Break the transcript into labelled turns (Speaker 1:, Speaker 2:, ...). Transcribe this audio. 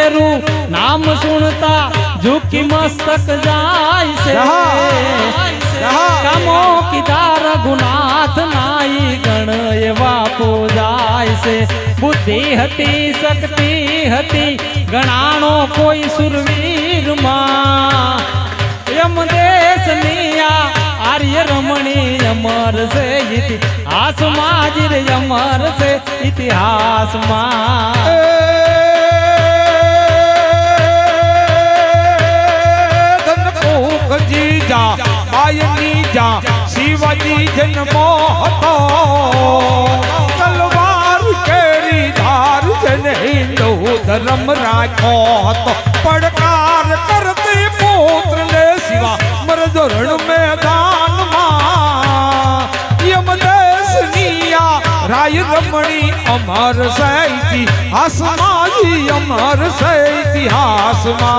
Speaker 1: मेरू नाम सुनता झुकी मस्तक जाय से कामो की दार गुनाथ नाई गण एवा पूजाय से बुद्धि हती शक्ति हती गणानो कोई सुरवीर मां यम देश निया आर्य रमणी अमर से इतिहास माजिर अमर से इतिहास
Speaker 2: जी जा बायनी जा शिवाजी जन्मो હતો તલવાર કેરી ધાર જન હિન્દુ ધર્મ રાખો હતો પડકાર કરતે પુત્ર ને શિવા મરદ રણ મેદાન માં યમ દેશ નિયા રાય રમણી અમર સે ઇતિહાસ માં જી અમર સે ઇતિહાસ માં